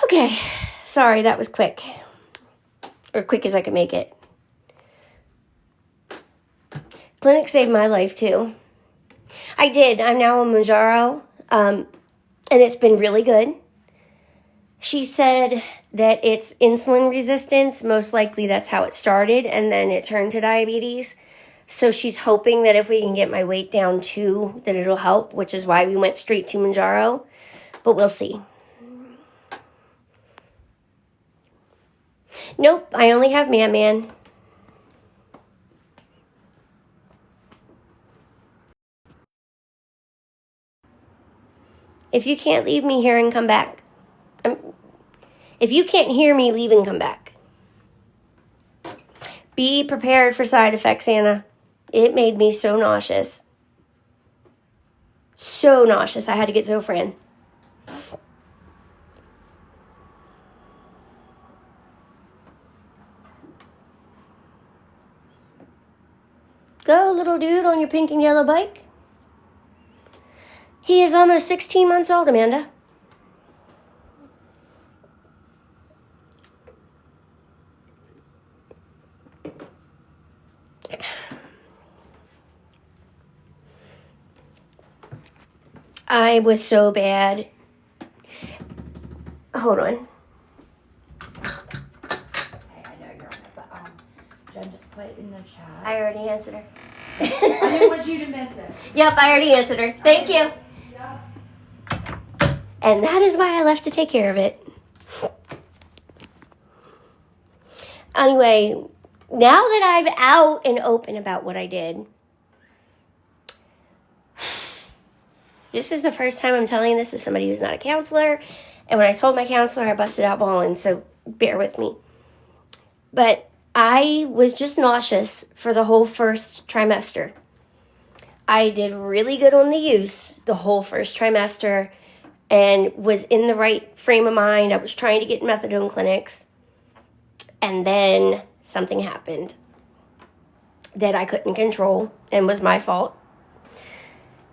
Okay, sorry, that was quick. Or quick as I could make it. Clinic saved my life, too. I did. I'm now on Mounjaro, and it's been really good. She said that it's insulin resistance. Most likely that's how it started, and then it turned to diabetes. So she's hoping that if we can get my weight down, too, that it'll help, which is why we went straight to Mounjaro. But we'll see. Nope, I only have Man. If you can't leave me here and come back. If you can't hear me, leave and come back. Be prepared for side effects, Anna. It made me so nauseous. So nauseous, I had to get Zofran. Go, little dude, on your pink and yellow bike. He is almost 16 months old, Amanda. I was so bad. Hold on. I know you're on it, but Jen just put in the chat. I already answered her. I didn't want you to miss it. Yep, I already answered her. Thank you. Yep. And that is why I left to take care of it. Anyway, now that I'm out and open about what I did, this is the first time I'm telling this to somebody who's not a counselor. And when I told my counselor, I busted out bawling, so bear with me. But I was just nauseous for the whole first trimester. I did really good on the use the whole first trimester and was in the right frame of mind. I was trying to get methadone clinics. And then something happened that I couldn't control and was my fault.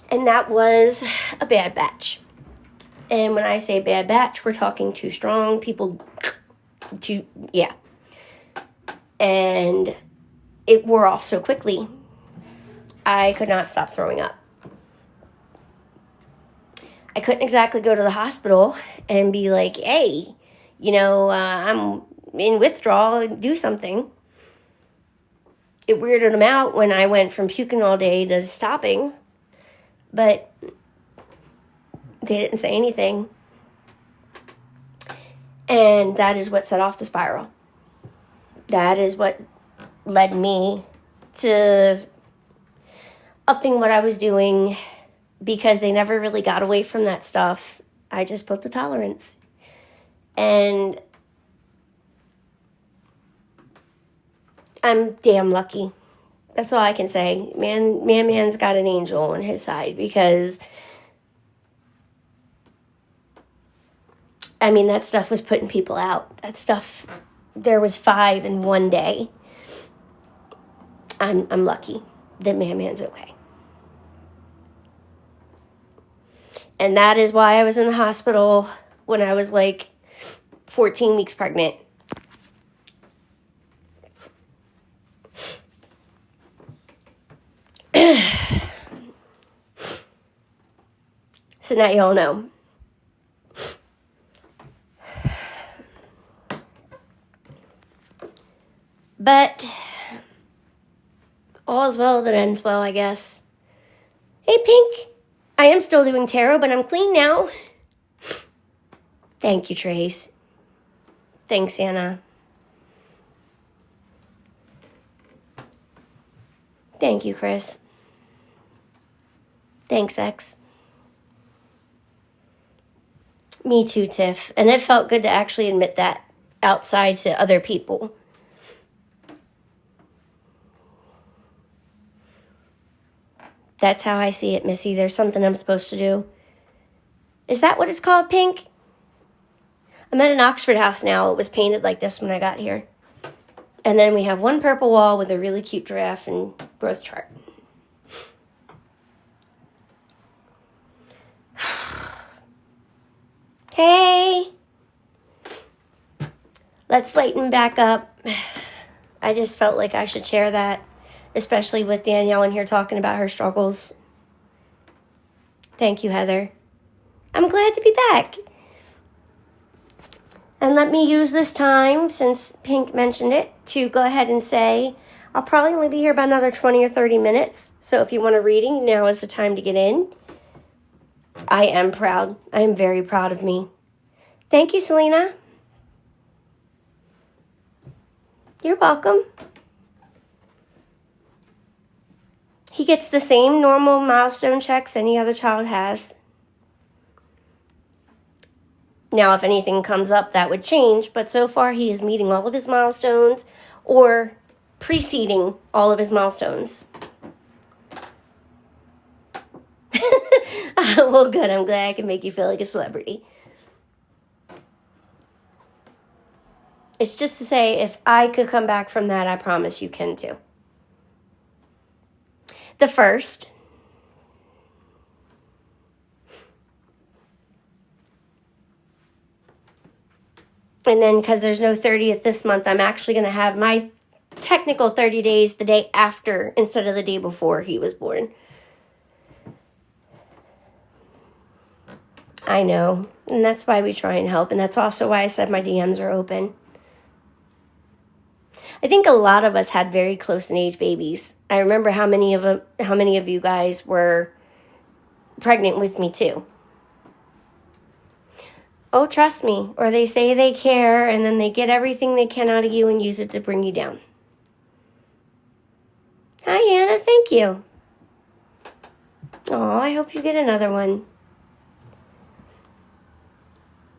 And that was a bad batch. And when I say bad batch, we're talking too strong. People, yeah. And it wore off so quickly. I could not stop throwing up. I couldn't exactly go to the hospital and be like, hey, I'm in withdrawal, do something. It weirded them out when I went from puking all day to stopping. But they didn't say anything. And that is what set off the spiral. That is what led me to upping what I was doing, because they never really got away from that stuff. I just put the tolerance. And I'm damn lucky. That's all I can say. Man's got an angel on his side, because that stuff was putting people out. That stuff, there was 5 in one day. I'm lucky that man's okay. And that is why I was in the hospital when I was like 14 weeks pregnant. So now you all know. But all's well that ends well, I guess. Hey, Pink. I am still doing tarot, but I'm clean now. Thank you, Trace. Thanks, Anna. Thank you, Chris. Thanks, X. Me too, Tiff. And it felt good to actually admit that outside to other people. That's how I see it, Missy. There's something I'm supposed to do. Is that what it's called, Pink? I'm at an Oxford house now. It was painted like this when I got here. And then we have one purple wall with a really cute giraffe and growth chart. Hey! let's lighten back up. I just felt like I should share that, especially with Danielle in here talking about her struggles. Thank you, Heather. I'm glad to be back. And let me use this time, since Pink mentioned it, to go ahead and say I'll probably only be here about another 20 or 30 minutes. So if you want a reading, now is the time to get in. I am proud. I am very proud of me. Thank you, Selena. You're welcome. He gets the same normal milestone checks any other child has. Now, if anything comes up, that would change, but so far he is meeting all of his milestones or preceding all of his milestones. Well, good. I'm glad I can make you feel like a celebrity. It's just to say, if I could come back from that, I promise you can too. The first. And then, because there's no 30th this month, I'm actually going to have my technical 30 days the day after instead of the day before he was born. I know. And that's why we try and help. And that's also why I said my DMs are open. I think a lot of us had very close in age babies. I remember how many of you guys were pregnant with me too. Oh, trust me. Or they say they care, and then they get everything they can out of you and use it to bring you down. Hi, Anna. Thank you. Oh, I hope you get another one.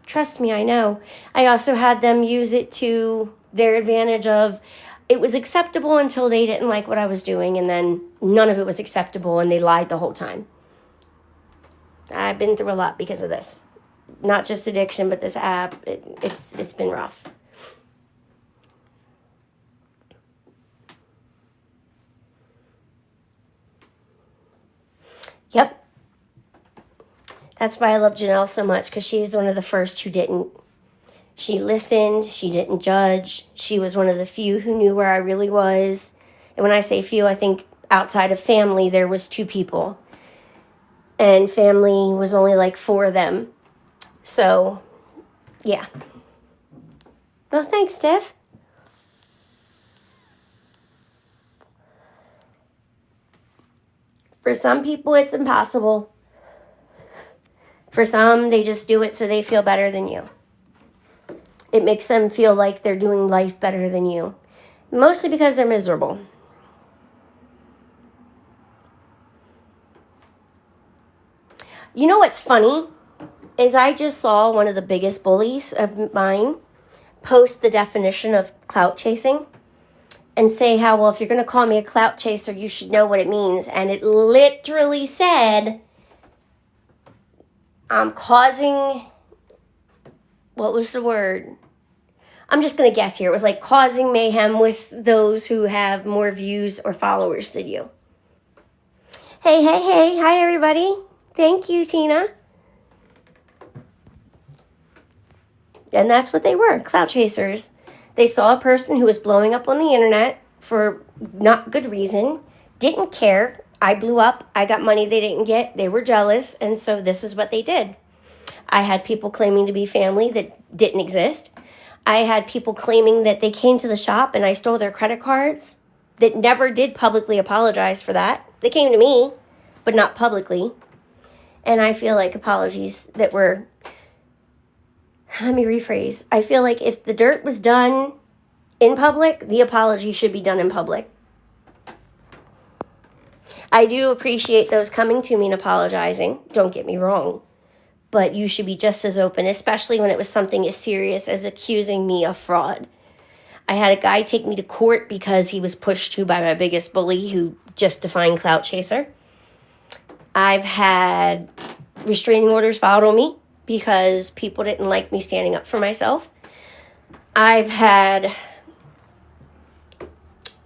Trust me, I know. I also had them use it to their advantage of it was acceptable until they didn't like what I was doing, and then none of it was acceptable, and they lied the whole time. I've been through a lot because of this. Not just addiction, but this app. It's been rough. Yep. That's why I love Janelle so much, because she's one of the first who didn't. She listened. She didn't judge. She was one of the few who knew where I really was. And when I say few, I think outside of family, there was 2 people. And family was only like 4 of them. So, yeah. Well, thanks, Steph. For some people, it's impossible. For some, they just do it so they feel better than you. It makes them feel like they're doing life better than you. Mostly because they're miserable. You know what's funny? Is I just saw one of the biggest bullies of mine post the definition of clout chasing and say how, well, if you're going to call me a clout chaser, you should know what it means. And it literally said, I'm causing, what was the word? I'm just going to guess here. It was like causing mayhem with those who have more views or followers than you. Hey. Hi, everybody. Thank you, Tina. And that's what they were, clout chasers. They saw a person who was blowing up on the internet for not good reason, didn't care. I blew up. I got money they didn't get. They were jealous, and so this is what they did. I had people claiming to be family that didn't exist. I had people claiming that they came to the shop and I stole their credit cards that never did publicly apologize for that. They came to me, but not publicly. And I feel like apologies that were... Let me rephrase. I feel like if the dirt was done in public, the apology should be done in public. I do appreciate those coming to me and apologizing. Don't get me wrong. But you should be just as open, especially when it was something as serious as accusing me of fraud. I had a guy take me to court because he was pushed to by my biggest bully who just defined clout chaser. I've had restraining orders filed on me because people didn't like me standing up for myself. I've had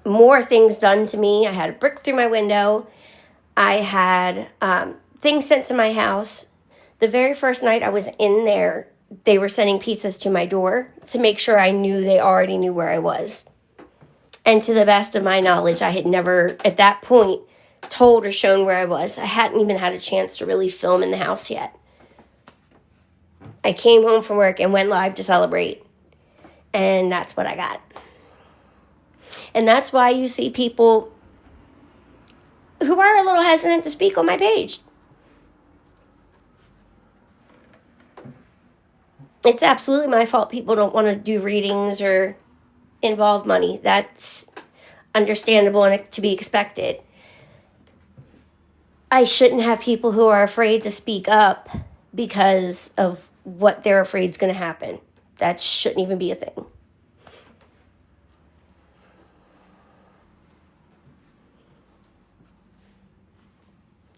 more things done to me. I had a brick through my window. I had things sent to my house. The very first night I was in there, they were sending pizzas to my door to make sure I knew they already knew where I was. And to the best of my knowledge, I had never, at that point, told or shown where I was. I hadn't even had a chance to really film in the house yet. I came home from work and went live to celebrate. And that's what I got. And that's why you see people who are a little hesitant to speak on my page. It's absolutely my fault people don't want to do readings or involve money. That's understandable and to be expected. I shouldn't have people who are afraid to speak up because of what they're afraid is going to happen. That shouldn't even be a thing.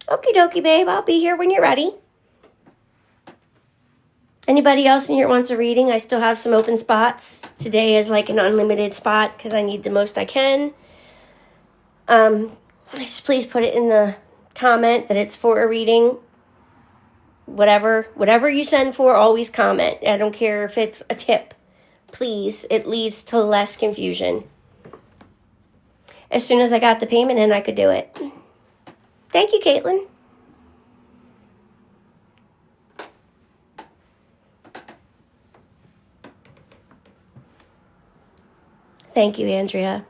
Okie dokie, babe. I'll be here when you're ready. Anybody else in here wants a reading? I still have some open spots. Today is like an unlimited spot because I need the most I can. Just please put it in the comment that it's for a reading. Whatever you send for, always comment. I don't care if it's a tip. Please, it leads to less confusion. As soon as I got the payment in, I could do it. Thank you, Caitlin. Thank you, Andrea.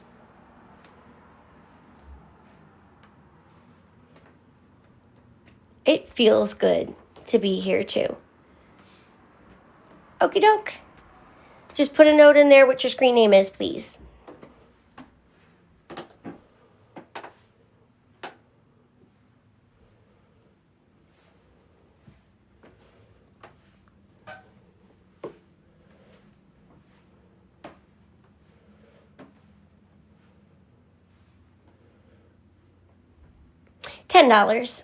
It feels good to be here, too. Okie doke. Just put a note in there what your screen name is, please. $10.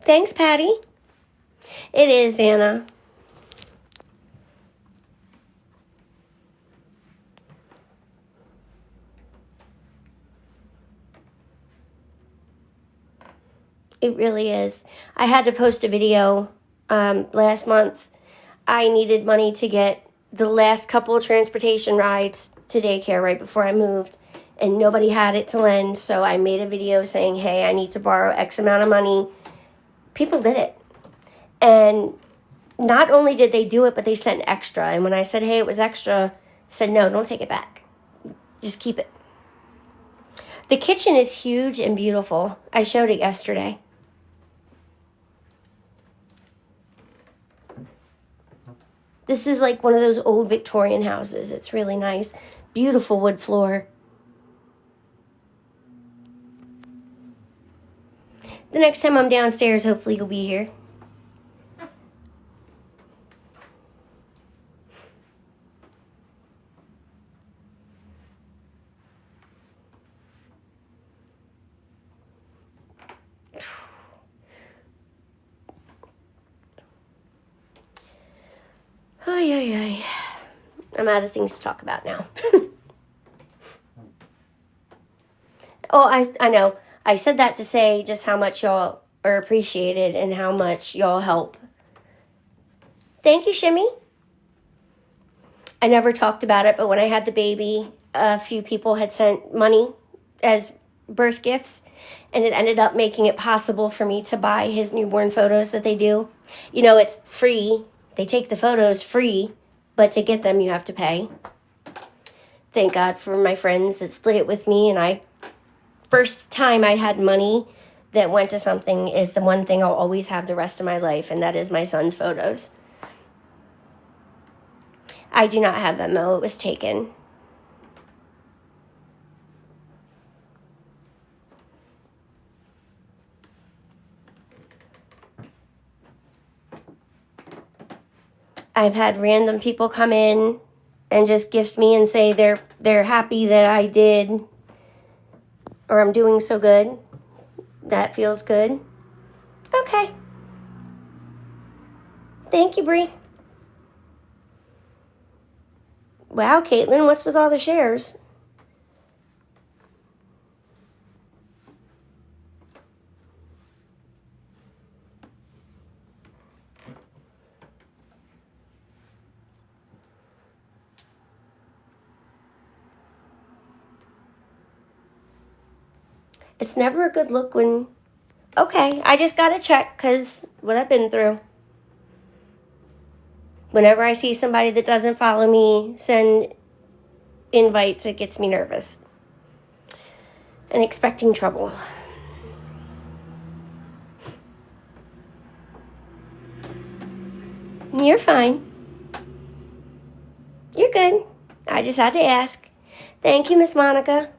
Thanks, Patty. It is, Anna. It really is. I had to post a video last month. I needed money to get the last couple of transportation rides to daycare right before I moved, and nobody had it to lend, so I made a video saying, hey, I need to borrow X amount of money. People did it. And not only did they do it, but they sent extra. And when I said, hey, it was extra, said, no, don't take it back. Just keep it. The kitchen is huge and beautiful. I showed it yesterday. This is like one of those old Victorian houses. It's really nice. Beautiful wood floor. The next time I'm downstairs, hopefully you'll be here. Ay. I'm out of things to talk about now. Oh, I know. I said that to say just how much y'all are appreciated and how much y'all help. Thank you, Shimmy. I never talked about it, but when I had the baby, a few people had sent money as birth gifts, and it ended up making it possible for me to buy his newborn photos that they do. You know, it's free. They take the photos free, but to get them, you have to pay. Thank God for my friends that split it with me, and first time I had money that went to something is the one thing I'll always have the rest of my life, and that is my son's photos. I do not have Venmo. It was taken. I've had random people come in and just gift me and say they're happy that I did or I'm doing so good. That feels good. Okay. Thank you, Bree. Wow, Caitlin, what's with all the shares? It's never a good look when... Okay, I just gotta check because what I've been through. Whenever I see somebody that doesn't follow me send invites, it gets me nervous and expecting trouble. You're fine. You're good. I just had to ask. Thank you, Miss Monica.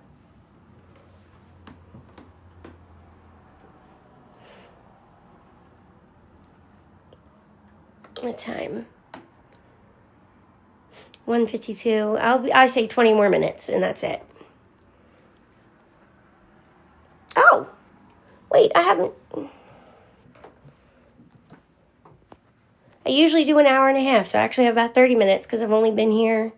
What time? 1:52. I say 20 more minutes, and that's it. Oh, wait, I haven't. I usually do an hour and a half, so I actually have about 30 minutes because I've only been here